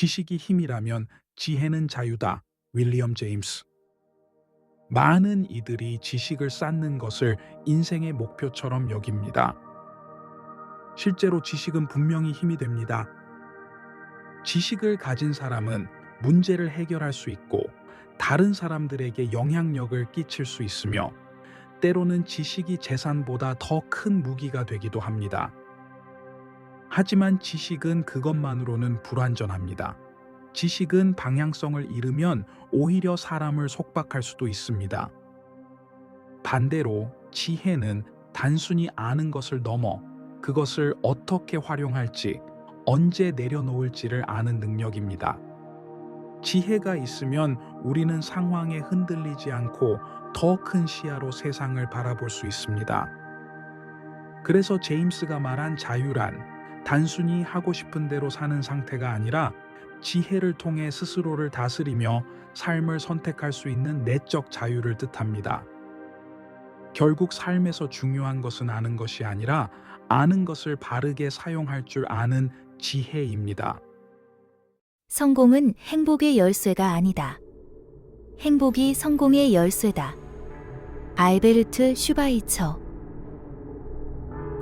지식이 힘이라면 지혜는 자유다. 윌리엄 제임스. 많은 이들이 지식을 쌓는 것을 인생의 목표처럼 여깁니다. 실제로 지식은 분명히 힘이 됩니다. 지식을 가진 사람은 문제를 해결할 수 있고 다른 사람들에게 영향력을 끼칠 수 있으며 때로는 지식이 재산보다 더 큰 무기가 되기도 합니다. 하지만 지식은 그것만으로는 불완전합니다. 지식은 방향성을 잃으면 오히려 사람을 속박할 수도 있습니다. 반대로 지혜는 단순히 아는 것을 넘어 그것을 어떻게 활용할지, 언제 내려놓을지를 아는 능력입니다. 지혜가 있으면 우리는 상황에 흔들리지 않고 더 큰 시야로 세상을 바라볼 수 있습니다. 그래서 제임스가 말한 자유란 단순히 하고 싶은 대로 사는 상태가 아니라 지혜를 통해 스스로를 다스리며 삶을 선택할 수 있는 내적 자유를 뜻합니다. 결국 삶에서 중요한 것은 아는 것이 아니라 아는 것을 바르게 사용할 줄 아는 지혜입니다. 성공은 행복의 열쇠가 아니다. 행복이 성공의 열쇠다. 알베르트 슈바이처.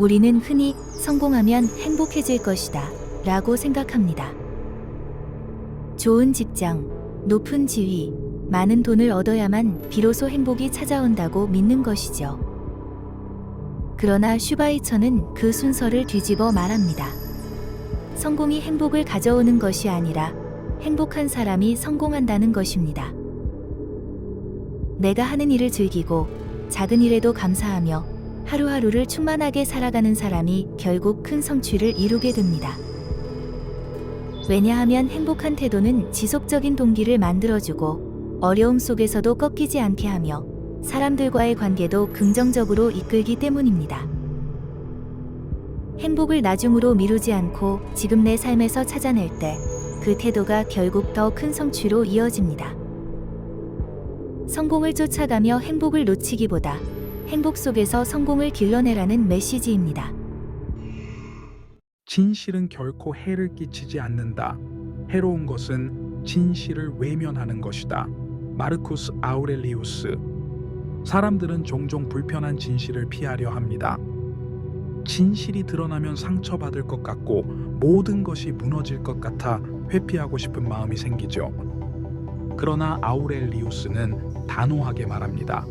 우리는 흔히 성공하면 행복해질 것이다 라고 생각합니다. 좋은 직장, 높은 지위, 많은 돈을 얻어야만 비로소 행복이 찾아온다고 믿는 것이죠. 그러나 슈바이처는 그 순서를 뒤집어 말합니다. 성공이 행복을 가져오는 것이 아니라 행복한 사람이 성공한다는 것입니다. 내가 하는 일을 즐기고 작은 일에도 감사하며 하루하루를 충만하게 살아가는 사람이 결국 큰 성취를 이루게 됩니다. 왜냐하면 행복한 태도는 지속적인 동기를 만들어주고 어려움 속에서도 꺾이지 않게 하며 사람들과의 관계도 긍정적으로 이끌기 때문입니다. 행복을 나중으로 미루지 않고 지금 내 삶에서 찾아낼 때 그 태도가 결국 더 큰 성취로 이어집니다. 성공을 쫓아가며 행복을 놓치기보다 행복 속에서 성공을 길러내라는 메시지입니다. 진실은 결코 해를 끼치지 않는다. 해로운 것은 진실을 외면하는 것이다. 마르쿠스 아우렐리우스. 사람들은 종종 불편한 진실을 피하려 합니다. 진실이 드러나면 상처받을 것 같고 모든 것이 무너질 것 같아 회피하고 싶은 마음이 생기죠. 그러나 아우렐리우스는 단호하게 말합니다.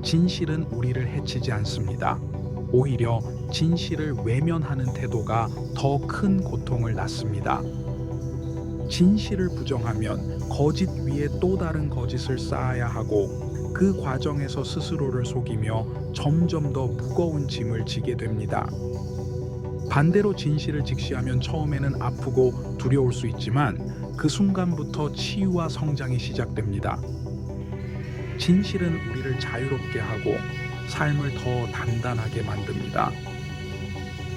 진실은 우리를 해치지 않습니다. 오히려 진실을 외면하는 태도가 더 큰 고통을 낳습니다. 진실을 부정하면 거짓 위에 또 다른 거짓을 쌓아야 하고 그 과정에서 스스로를 속이며 점점 더 무거운 짐을 지게 됩니다. 반대로 진실을 직시하면 처음에는 아프고 두려울 수 있지만 그 순간부터 치유와 성장이 시작됩니다. 진실은 우리를 자유롭게 하고 삶을 더 단단하게 만듭니다.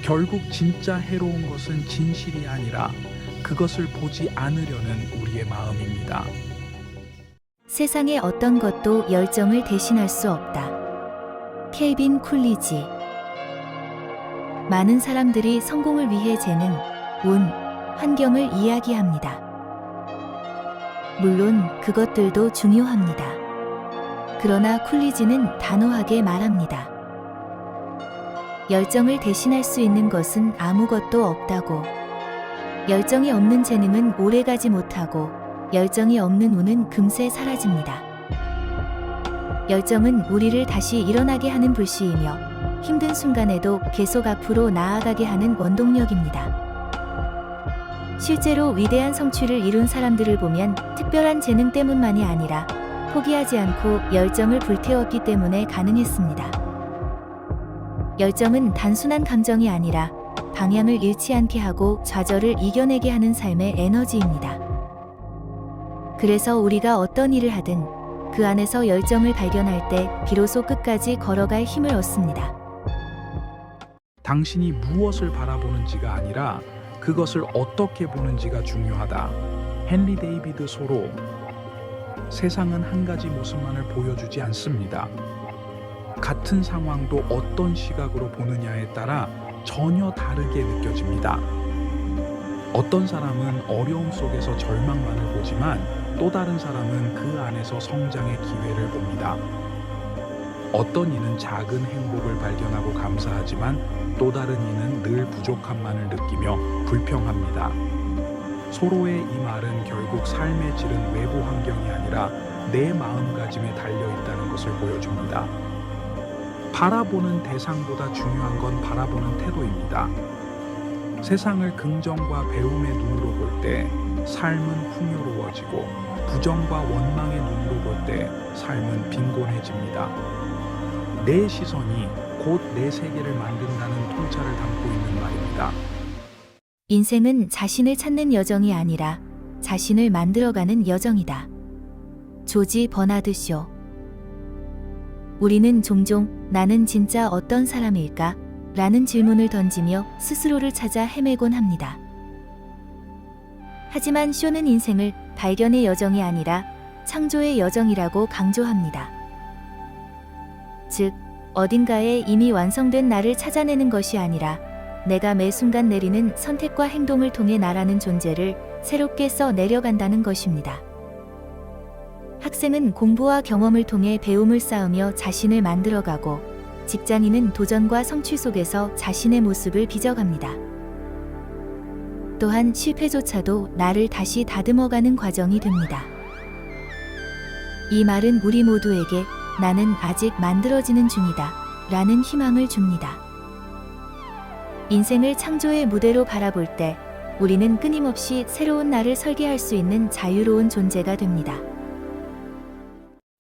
결국 진짜 해로운 것은 진실이 아니라 그것을 보지 않으려는 우리의 마음입니다. 세상의 어떤 것도 열정을 대신할 수 없다. 켈빈 쿨리지. 많은 사람들이 성공을 위해 재능, 운, 환경을 이야기합니다. 물론 그것들도 중요합니다. 그러나 쿨리지는 단호하게 말합니다. 열정을 대신할 수 있는 것은 아무것도 없다고. 열정이 없는 재능은 오래가지 못하고 열정이 없는 운은 금세 사라집니다. 열정은 우리를 다시 일어나게 하는 불씨이며 힘든 순간에도 계속 앞으로 나아가게 하는 원동력입니다. 실제로 위대한 성취를 이룬 사람들을 보면 특별한 재능 때문만이 아니라 포기하지 않고 열정을 불태웠기 때문에 가능했습니다. 열정은 단순한 감정이 아니라 방향을 잃지 않게 하고 좌절을 이겨내게 하는 삶의 에너지입니다. 그래서 우리가 어떤 일을 하든 그 안에서 열정을 발견할 때 비로소 끝까지 걸어갈 힘을 얻습니다. 당신이 무엇을 바라보는지가 아니라 그것을 어떻게 보는지가 중요하다. 헨리 데이비드 소로. 세상은 한 가지 모습만을 보여주지 않습니다. 같은 상황도 어떤 시각으로 보느냐에 따라 전혀 다르게 느껴집니다. 어떤 사람은 어려움 속에서 절망만을 보지만 또 다른 사람은 그 안에서 성장의 기회를 봅니다. 어떤 이는 작은 행복을 발견하고 감사하지만 또 다른 이는 늘 부족함만을 느끼며 불평합니다. 서로의 이 말은 결국 삶의 질은 외부 환경이 아니라 내 마음가짐에 달려 있다는 것을 보여줍니다. 바라보는 대상보다 중요한 건 바라보는 태도입니다. 세상을 긍정과 배움의 눈으로 볼 때 삶은 풍요로워지고 부정과 원망의 눈으로 볼 때 삶은 빈곤해집니다. 내 시선이 곧 내 세계를 만든다는 통찰을 담고 있는 말입니다. 인생은 자신을 찾는 여정이 아니라 자신을 만들어가는 여정이다. 조지 버나드 쇼. 우리는 종종 나는 진짜 어떤 사람일까? 라는 질문을 던지며 스스로를 찾아 헤매곤 합니다. 하지만 쇼는 인생을 발견의 여정이 아니라 창조의 여정이라고 강조합니다. 즉, 어딘가에 이미 완성된 나를 찾아내는 것이 아니라 내가 매 순간 내리는 선택과 행동을 통해 나라는 존재를 새롭게 써 내려간다는 것입니다. 학생은 공부와 경험을 통해 배움을 쌓으며 자신을 만들어가고 직장인은 도전과 성취 속에서 자신의 모습을 빚어갑니다. 또한 실패조차도 나를 다시 다듬어가는 과정이 됩니다. 이 말은 우리 모두에게 나는 아직 만들어지는 중이다 라는 희망을 줍니다. 인생을 창조의 무대로 바라볼 때 우리는 끊임없이 새로운 나를 설계할 수 있는 자유로운 존재가 됩니다.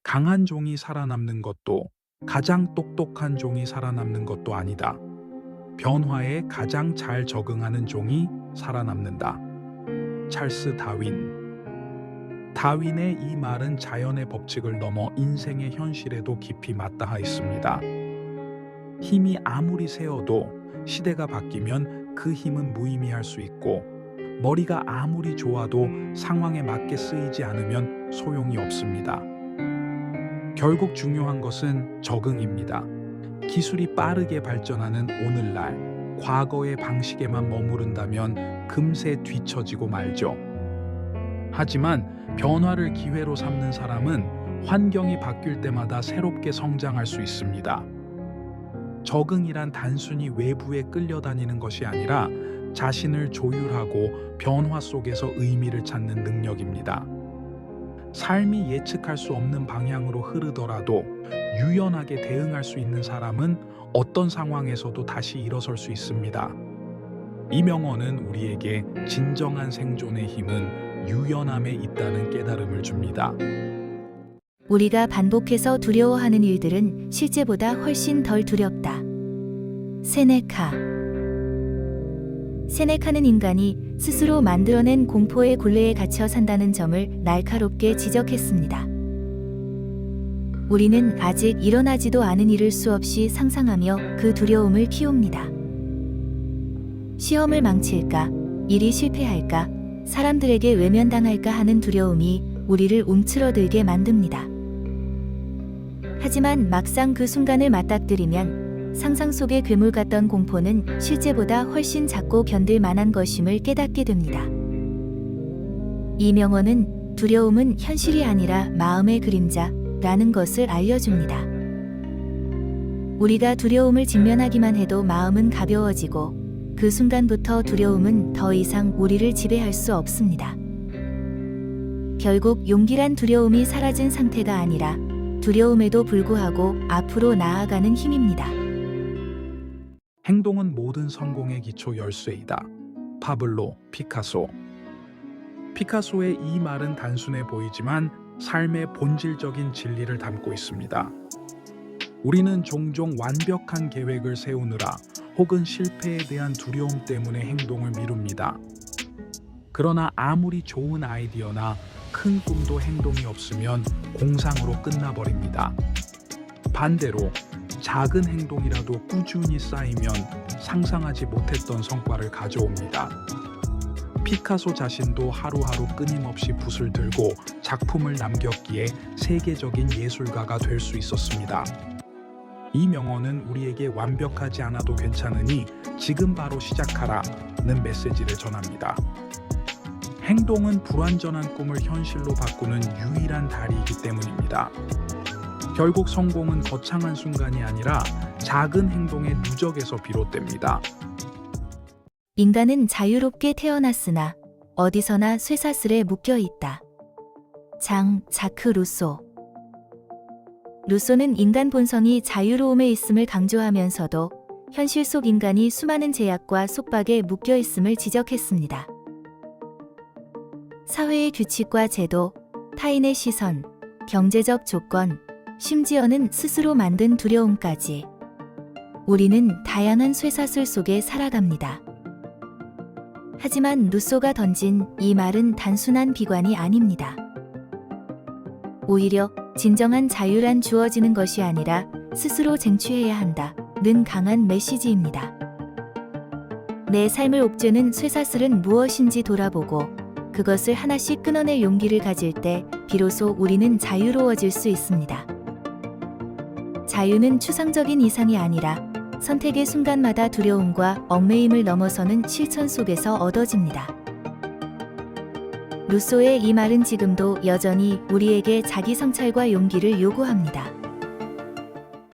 강한 종이 살아남는 것도 가장 똑똑한 종이 살아남는 것도 아니다. 변화에 가장 잘 적응하는 종이 살아남는다. 찰스 다윈. 다윈의 이 말은 자연의 법칙을 넘어 인생의 현실에도 깊이 맞닿아 있습니다. 힘이 아무리 세어도 시대가 바뀌면 그 힘은 무의미할 수 있고 머리가 아무리 좋아도 상황에 맞게 쓰이지 않으면 소용이 없습니다. 결국 중요한 것은 적응입니다. 기술이 빠르게 발전하는 오늘날, 과거의 방식에만 머무른다면 금세 뒤처지고 말죠. 하지만 변화를 기회로 삼는 사람은 환경이 바뀔 때마다 새롭게 성장할 수 있습니다. 적응이란 단순히 외부에 끌려다니는 것이 아니라 자신을 조율하고 변화 속에서 의미를 찾는 능력입니다. 삶이 예측할 수 없는 방향으로 흐르더라도 유연하게 대응할 수 있는 사람은 어떤 상황에서도 다시 일어설 수 있습니다. 이 명언은 우리에게 진정한 생존의 힘은 유연함에 있다는 깨달음을 줍니다. 우리가 반복해서 두려워하는 일들은 실제보다 훨씬 덜 두렵다. 세네카. 세네카는 인간이 스스로 만들어낸 공포의 굴레에 갇혀 산다는 점을 날카롭게 지적했습니다. 우리는 아직 일어나지도 않은 일을 수없이 상상하며 그 두려움을 키웁니다. 시험을 망칠까, 일이 실패할까, 사람들에게 외면당할까 하는 두려움이 우리를 움츠러들게 만듭니다. 하지만 막상 그 순간을 맞닥뜨리면 상상 속의 괴물 같던 공포는 실제보다 훨씬 작고 견딜 만한 것임을 깨닫게 됩니다. 이 명언은 두려움은 현실이 아니라 마음의 그림자라는 것을 알려줍니다. 우리가 두려움을 직면하기만 해도 마음은 가벼워지고 그 순간부터 두려움은 더 이상 우리를 지배할 수 없습니다. 결국 용기란 두려움이 사라진 상태가 아니라 두려움에도 불구하고 앞으로 나아가는 힘입니다. 행동은 모든 성공의 기초 열쇠이다. 파블로 피카소. 피카소의 이 말은 단순해 보이지만 삶의 본질적인 진리를 담고 있습니다. 우리는 종종 완벽한 계획을 세우느라 혹은 실패에 대한 두려움 때문에 행동을 미룹니다. 그러나 아무리 좋은 아이디어나 큰 꿈도 행동이 없으면 공상으로 끝나버립니다. 반대로 작은 행동이라도 꾸준히 쌓이면 상상하지 못했던 성과를 가져옵니다. 피카소 자신도 하루하루 끊임없이 붓을 들고 작품을 남겼기에 세계적인 예술가가 될 수 있었습니다. 이 명언은 우리에게 완벽하지 않아도 괜찮으니 지금 바로 시작하라는 메시지를 전합니다. 행동은 불완전한 꿈을 현실로 바꾸는 유일한 다리이기 때문입니다. 결국 성공은 거창한 순간이 아니라 작은 행동의 누적에서 비롯됩니다. 인간은 자유롭게 태어났으나 어디서나 쇠사슬에 묶여 있다. 자크 루소. 루소는 인간 본성이 자유로움에 있음을 강조하면서도 현실 속 인간이 수많은 제약과 속박에 묶여 있음을 지적했습니다. 사회의 규칙과 제도, 타인의 시선, 경제적 조건, 심지어는 스스로 만든 두려움까지 우리는 다양한 쇠사슬 속에 살아갑니다. 하지만 루소가 던진 이 말은 단순한 비관이 아닙니다. 오히려 진정한 자유란 주어지는 것이 아니라 스스로 쟁취해야 한다는 강한 메시지입니다. 내 삶을 옥죄는 쇠사슬은 무엇인지 돌아보고 그것을 하나씩 끊어낼 용기를 가질 때 비로소 우리는 자유로워질 수 있습니다. 자유는 추상적인 이상이 아니라 선택의 순간마다 두려움과 얽매임을 넘어서는 실천 속에서 얻어집니다. 루소의 이 말은 지금도 여전히 우리에게 자기 성찰과 용기를 요구합니다.